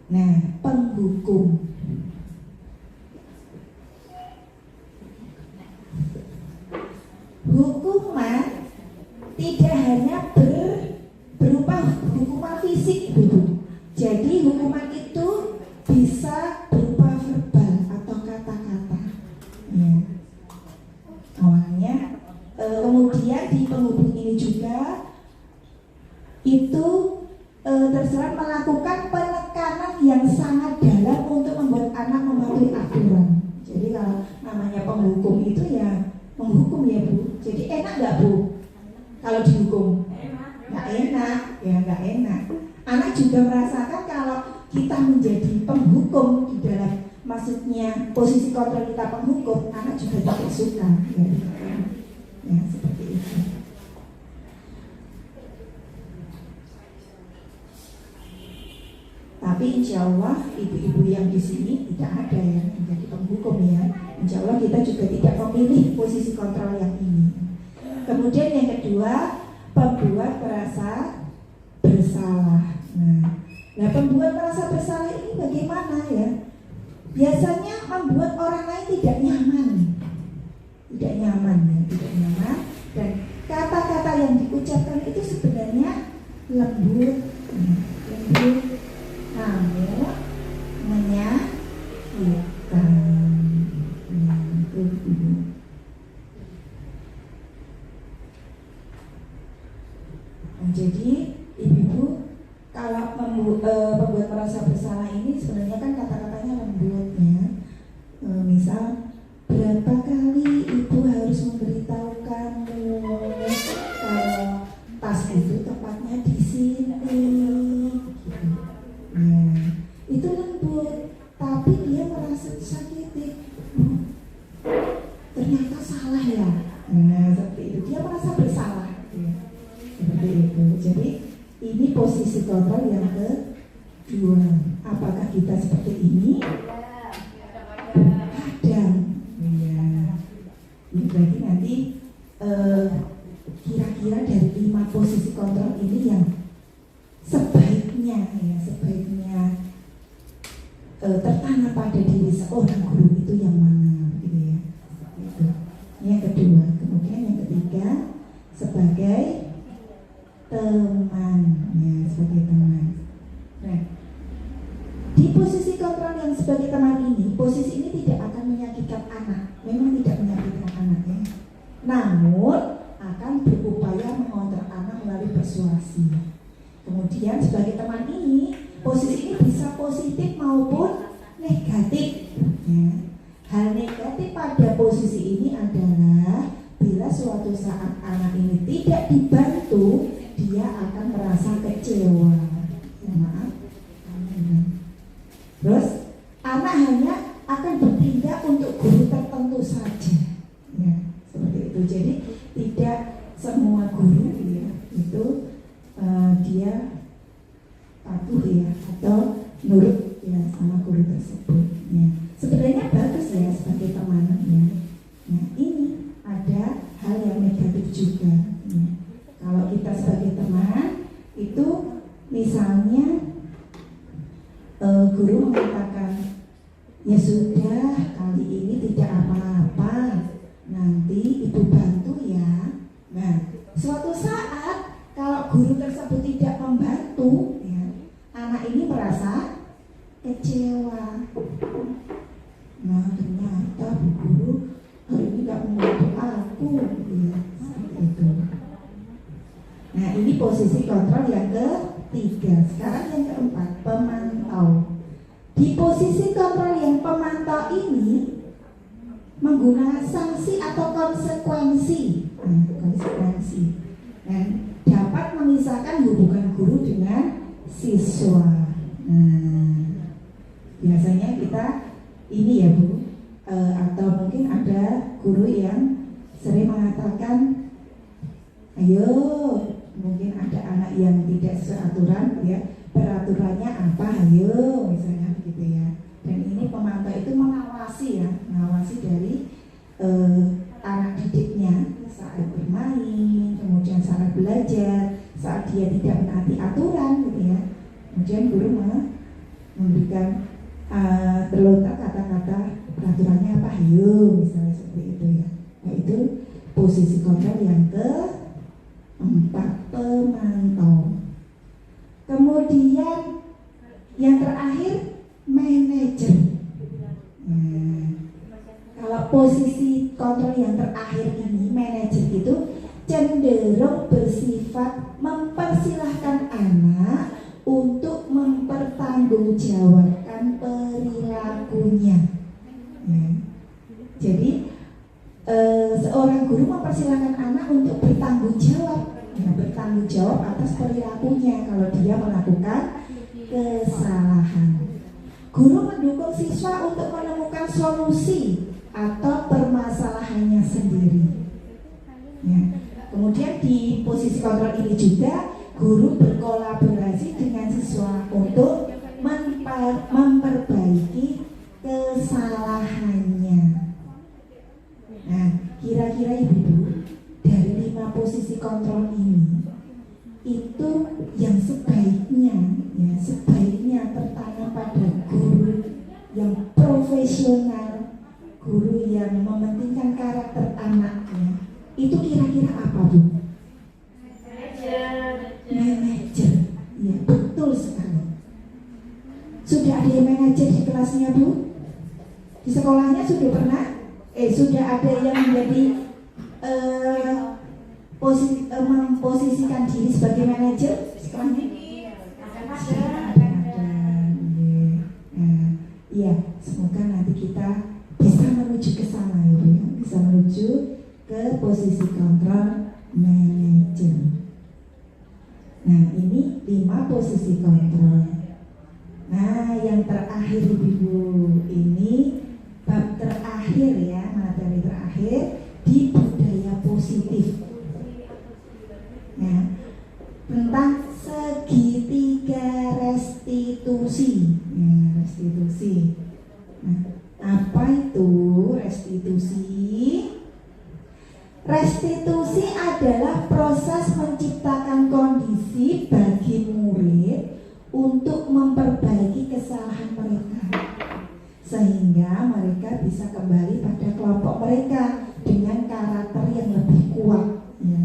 Nah, penghukum. Hukuman tidak hanya berupa hukuman fisik, Bu. Jadi hukuman itu bisa berupa verbal atau kata-kata. Ya. Awalnya, kemudian di penghukum ini juga itu terserah melakukan penekanan yang sangat dalam untuk membuat anak mematuhi aturan. Jadi kalau namanya penghukum itu ya menghukum ya Bu. Jadi enak nggak Bu? Kalau dihukum? Nggak enak, ya nggak enak. Anak juga merasakan kalau kita menjadi penghukum di dalam, maksudnya posisi kontrol kita penghukum, anak juga tidak suka. Ya seperti itu. Tapi insya Allah ibu-ibu yang di sini tidak ada yang menjadi penghukum ya. Insya Allah kita juga tidak memilih posisi kontrol yang ini. Kemudian yang kedua, pembuat merasa bersalah. Nah, pembuat merasa bersalah ini bagaimana ya? Biasanya membuat orang lain tidak nyaman, dan kata-kata yang diucapkan itu sebenarnya lembut, namun menyakitkan. Nah, jadi ibu-ibu kalau pembuat merasa bersalah ini sebenarnya kan kata-katanya lembut ya. Misal, berapa kali ibu harus memberitahu kamu kalau tas itu tempatnya di sini. Nah, itu lembut, tapi dia merasa disakiti. Ternyata salah ya. Nah, seperti itu. Dia merasa bersalah. Ya. Seperti itu. Jadi ini posisi kontrol yang kedua. Apakah kita seperti ini? Kadang. Ya. Ini berarti nanti kira-kira dari 5 posisi kontrol ini yang sebaiknya tertanam pada diri seorang guru itu yang mana, gitu ya. Itu. Ini yang kedua. Kemudian yang ketiga sebagai teman, ya, sebagai teman. posisi kontrol yang sebagai teman ini, posisi ini tidak akan menyakitkan anak, memang tidak menyakitkan anak ya. Namun akan berupaya mengontrol anak melalui persuasi. Kemudian sebagai teman ini, posisi ini bisa positif maupun negatif ya. Hal negatif pada posisi ini adalah bila suatu saat anak ini tidak dibantu, dia akan merasa kecewa ya, maaf. Terus anak hanya akan bertindak untuk guru tertentu saja ya, seperti itu. Jadi tidak semua guru ya itu dia patuh ya atau nurut ya sama guru tersebut ya. Sebenarnya bagus ya sebagai teman ya. Nah ini ada hal yang negatif juga ya. Kalau kita sebagai teman itu misalnya guru mengatakan ya sudah kali ini tidak apa-apa, nanti ibu bantu ya. Nah suatu saat kalau guru tersebut tidak membantu ya, anak ini merasa kecewa. Nah ternyata bu guru hari ini tidak membantu aku ya, seperti itu. Nah ini posisi kontrol yang ketiga. Sekarang yang keempat, pemantau. Di posisi kontrol yang pemantau ini menggunakan sanksi atau konsekuensi. Konsekuensi dan dapat memisahkan hubungan guru dengan siswa. Biasanya kita ini ya Bu, atau mungkin ada guru yang sering mengatakan, ayo, mungkin ada anak yang tidak seaturan ya, peraturannya apa, ayo, misalnya begitu ya. Dan ini pemantau itu mengawasi ya, mengawasi dari anak didiknya saat bermain, kemudian saat belajar, saat dia tidak menaati aturan gitu ya. Kemudian guru memberikan terlontar kata-kata peraturannya apa, ayo, misalnya seperti itu ya. Nah itu posisi kontrol yang keempat, pemantau. Kemudian yang terakhir, manajer. Kalau posisi kontrol yang terakhir ini, manajer itu cenderung bersifat mempersilahkan anak untuk mempertanggungjawabkan perilakunya. Jadi seorang guru mempersilahkan anak untuk bertanggung jawab atas perilakunya kalau dia melakukan kesalahan. Guru mendukung siswa untuk menemukan solusi atau permasalahannya sendiri. Ya. Kemudian di posisi kontrol ini juga guru berkolaborasi dengan siswa untuk memperbaiki kesalahannya. Nah, kira-kira Ibu dari 5 posisi kontrol ini itu yang sebaiknya tertanam pada guru yang profesional, guru yang mementingkan karakter anaknya. Itu kira-kira apa Bu? Manajer. Ya, betul sekali. Sudah ada yang manajer di kelasnya Bu? Di sekolahnya sudah pernah? Sudah ada yang menjadi memposisikan diri sebagai manajer sekolahnya? Iya, semoga nanti kita bisa menuju ke sana ya, bisa menuju ke posisi kontrol manajer. Nah, ini 5 posisi kontrol. Nah, yang terakhir Ibu, ini bab terakhir ya, materi terakhir di budaya positif. Nah, tentang segitiga restitusi. Restitusi. Nah, apa itu restitusi? Restitusi adalah proses menciptakan kondisi bagi murid untuk memperbaiki kesalahan mereka, sehingga mereka bisa kembali pada kelompok mereka dengan karakter yang lebih kuat ya.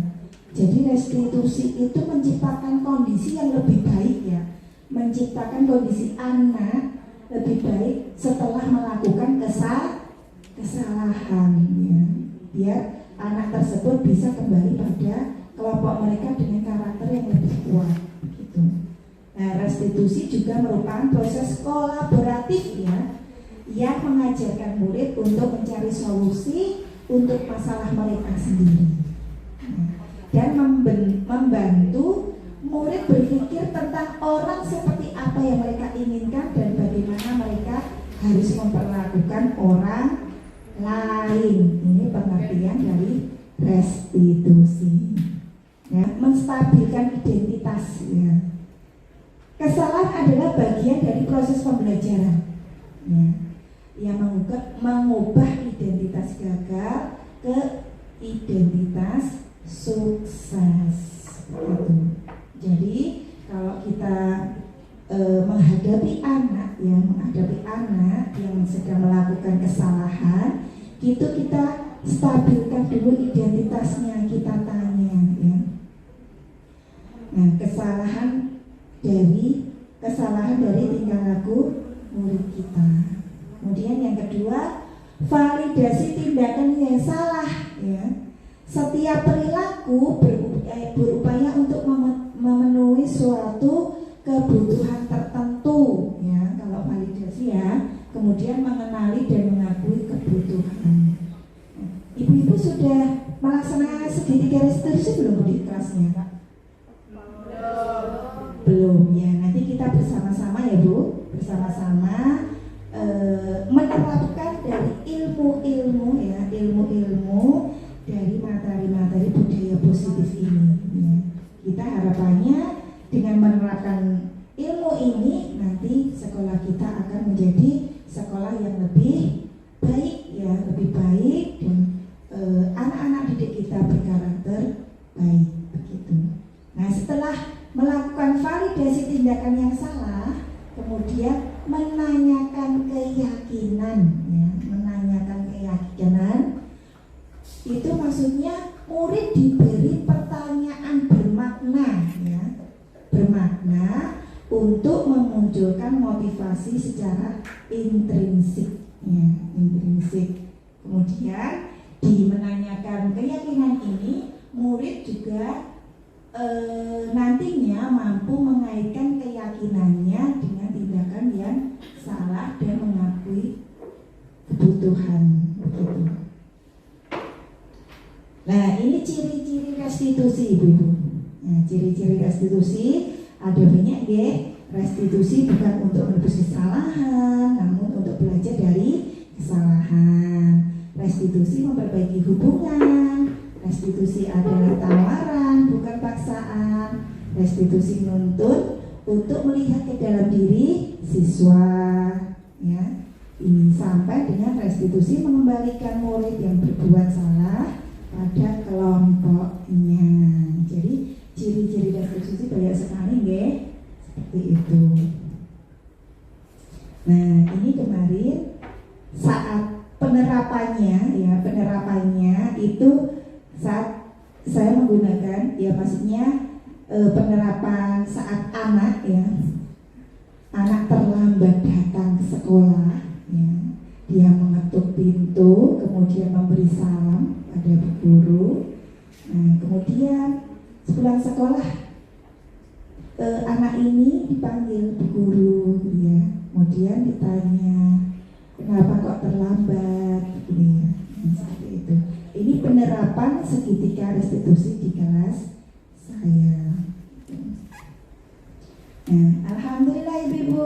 Jadi restitusi itu menciptakan kondisi yang lebih baik ya, menciptakan kondisi anak lebih baik setelah melakukan kesalahan ya. Biar anak tersebut bisa kembali pada kelompok mereka dengan karakter yang lebih kuat gitu. Nah, restitusi juga merupakan proses kolaboratif ya, yang mengajarkan murid untuk mencari solusi untuk masalah mereka sendiri dan membantu murid berpikir tentang orang seperti apa yang mereka inginkan dan bagaimana mereka harus memperlakukan orang lain. Ini pengertian dari restitusi ya, menstabilkan identitas ya. Kesalahan adalah bagian dari proses pembelajaran ya, yang mengubah identitas gagal ke identitas sukses gitu. Jadi kalau kita menghadapi anak yang sedang melakukan kesalahan, gitu kita stabilkan dulu identitasnya, kita tanya ya. Nah, kesalahan dari tingkah laku murid kita. Kemudian yang kedua, validasi tindakan yang salah ya. Setiap perilaku berupaya untuk memenuhi suatu kebutuhan tertentu ya. Kalau validasi ya, kemudian mengenali dan mengakui kebutuhan. Ibu-ibu sudah melaksanakan segitiga restitusi belum di kelasnya? Belum ya. Nanti kita bersama-sama ya Bu, bersama-sama menerapkan dari ilmu-ilmu ya, ilmu-ilmu dari materi-materi budaya positif ini ya. Kita harapannya dengan menerapkan ilmu ini nanti sekolah kita akan menjadi sekolah yang lebih baik ya, lebih baik dan anak-anak didik kita berkarakter baik begitu. Nah, setelah melakukan validasi tindakan yang salah, kemudian menanyakan keyakinan ya, menanyakan keyakinan itu maksudnya murid diberi pertanyaan bermakna ya, bermakna untuk memunculkan motivasi secara intrinsik ya, intrinsik. Kemudian di menanyakan keyakinan ini murid juga nantinya mampu mengaitkan keyakinannya dengan tindakan yang salah dan mengakui kebutuhan begitu. Nah, ini ciri-ciri restitusi Ibu-ibu. Nah, ciri-ciri restitusi ada banyak ya. Restitusi bukan untuk menebus kesalahan, namun untuk belajar dari kesalahan. Restitusi memperbaiki hubungan. Restitusi adalah tawaran, bukan paksaan. Restitusi menuntut untuk melihat ke dalam diri siswa ya. Ini sampai dengan restitusi mengembalikan murid yang berbuat salah pada kelompoknya. Jadi ciri-ciri restitusi banyak sekali nggih, seperti itu. Nah, ini kemarin saat penerapannya ya, penerapannya itu saat saya menggunakan ya, maksudnya penerapan saat anak ya, anak terlambat datang ke sekolah ya, dia mengetuk pintu kemudian memberi salam pada bu guru. Nah, kemudian sepulang sekolah anak ini dipanggil bu guru ya, kemudian ditanya kenapa kok terlambat gitu ya. Nah, seperti itu. Ini penerapan segitiga restitusi di kelas saya. Nah, alhamdulillah Ibu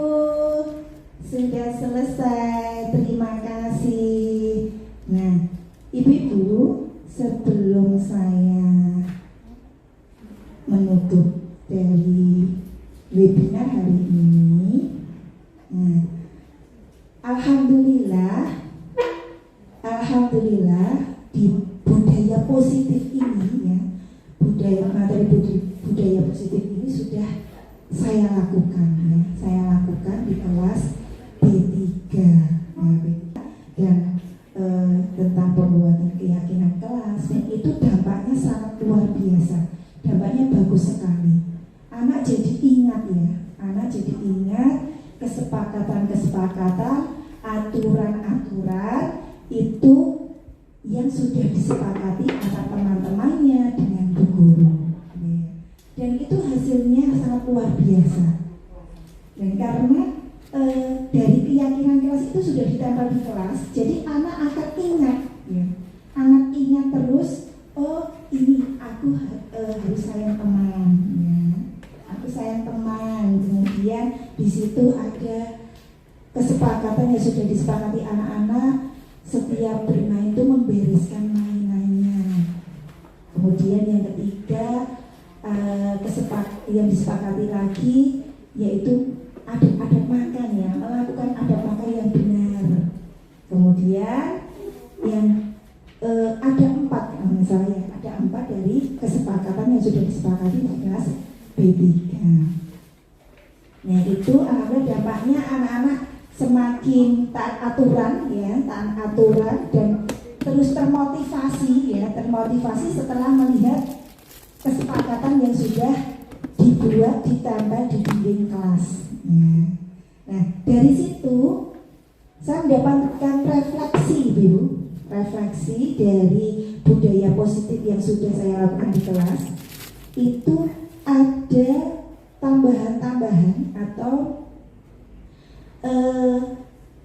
sudah selesai. Terima kasih. Nah, Ibu-ibu, sebelum saya menutup dari webinar hari ini, nah, alhamdulillah di budaya positif ini ya, budaya positif ini sudah saya lakukan ya, saya lakukan di kelas B3 dan tentang pembuatan keyakinan kelas, dan itu dampaknya sangat luar biasa, dampaknya bagus sekali. Anak jadi ingat ya, anak jadi ingat kesepakatan-kesepakatan, aturan-aturan itu yang sudah disepakati antara teman-temannya dengan bu guru. Dan itu hasilnya sangat luar biasa. Dan karena dari keyakinan kelas itu sudah ditempel di kelas, jadi anak akan ingat, ya. Anak ingat terus, oh ini aku harus sayang teman, ya. Aku sayang teman. Kemudian di situ ada kesepakatan yang sudah disepakati anak-anak, setiap bermain itu membereskan mainannya. Kemudian yang ketiga, yang disepakati lagi yaitu adab makan, ya, melakukan adab makan yang benar. Kemudian yang ada 4 misalnya, ada 4 dari kesepakatan yang sudah disepakati di kelas B3. Nah itu alhamdulillah dampaknya anak-anak semakin taat aturan, ya, taat aturan dan terus termotivasi, ya, termotivasi setelah melihat kesepakatan yang sudah dibuat ditambah di dinding kelas. Nah dari situ saya mendapatkan refleksi, Ibu, refleksi dari budaya positif yang sudah saya lakukan di kelas. Itu ada tambahan-tambahan atau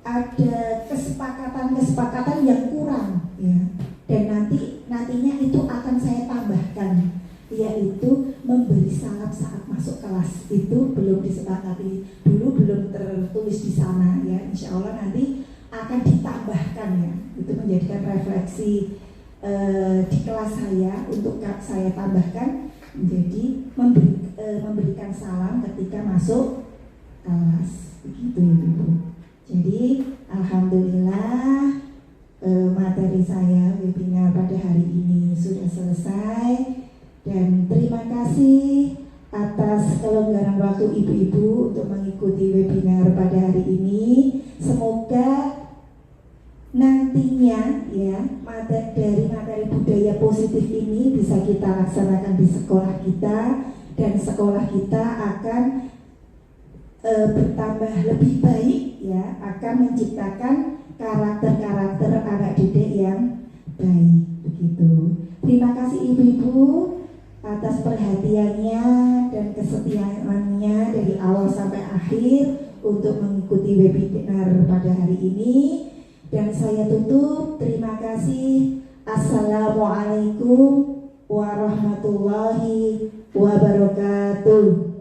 ada kesepakatan yang kurang, ya. Dan nantinya itu akan saya tambahkan, yaitu memberi salam saat masuk kelas. Itu belum disepakati dulu, belum tertulis di sana, ya. Insya Allah nanti akan ditambahkan, ya. Itu menjadikan refleksi di kelas saya untuk saya tambahkan menjadi memberikan salam ketika masuk kelas, begitu, Ibu. Jadi alhamdulillah materi saya webinar pada hari ini sudah selesai. Dan terima kasih atas kelonggaran waktu ibu-ibu untuk mengikuti webinar pada hari ini. Semoga nantinya, ya, dari materi budaya positif ini bisa kita laksanakan di sekolah kita, dan sekolah kita akan bertambah lebih baik, ya, akan menciptakan karakter-karakter anak didik yang baik, begitu. Terima kasih ibu-ibu atas perhatiannya dan kesetiaannya dari awal sampai akhir untuk mengikuti webinar pada hari ini. Dan saya tutup, terima kasih. Assalamualaikum warahmatullahi wabarakatuh.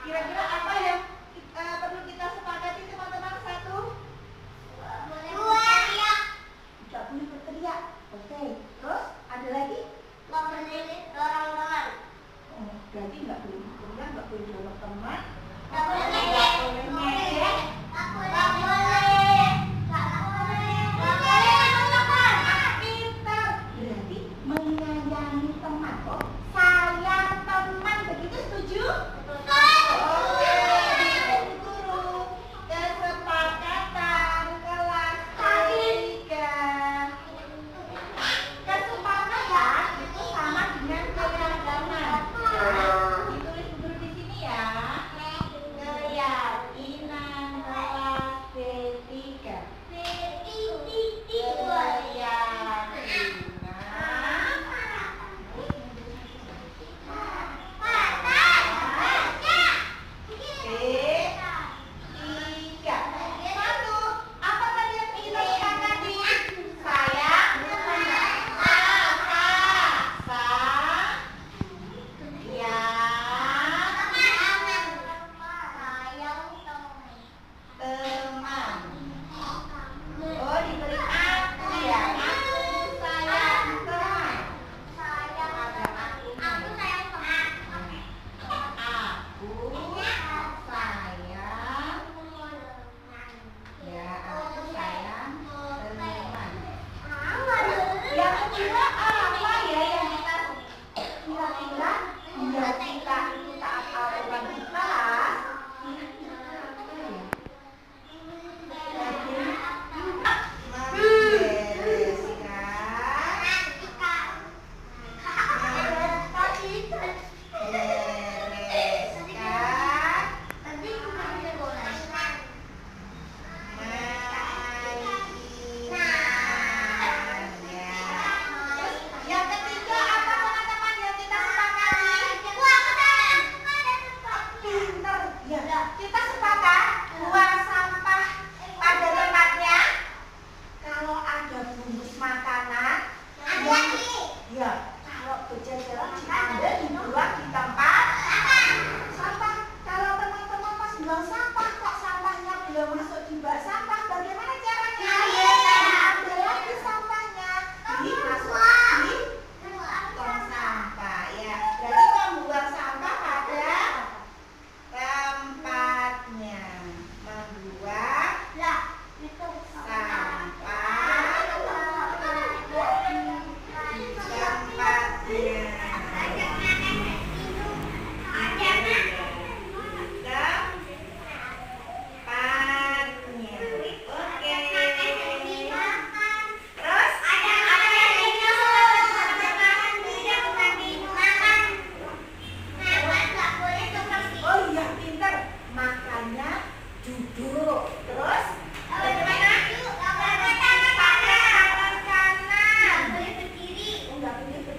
Kira-kira apa yang perlu kita sepakati teman-teman? 1, 2, tidak boleh berteriak. Oke. Terus ada lagi?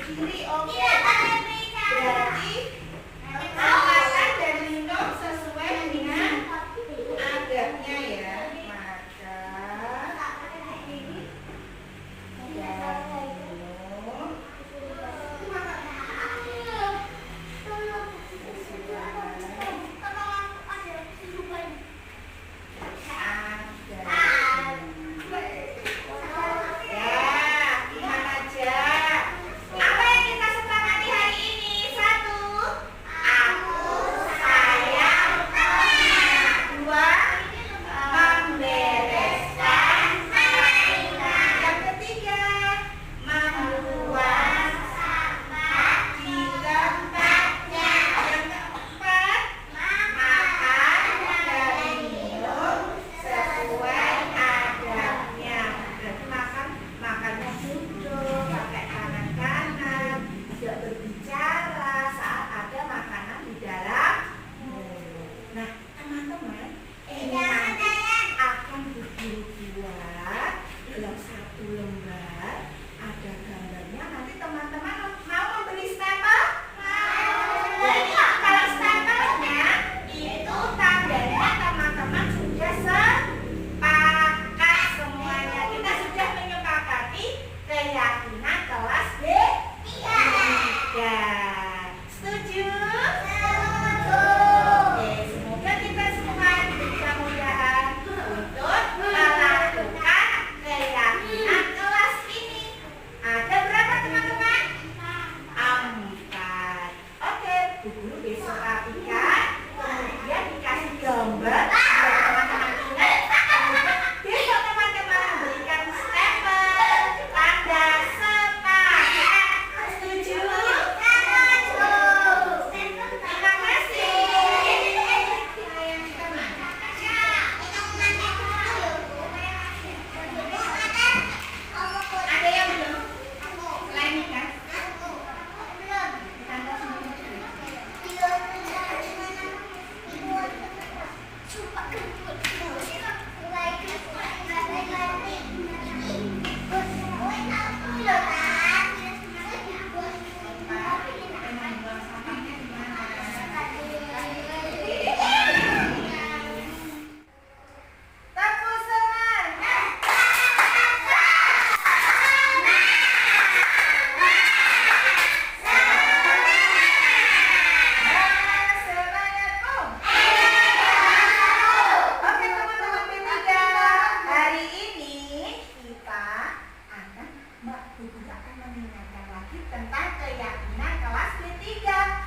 kiri, oke. Berarti makan dan minum sesuai dengan adabnya ya. Tentang keyakinan kelas ketiga.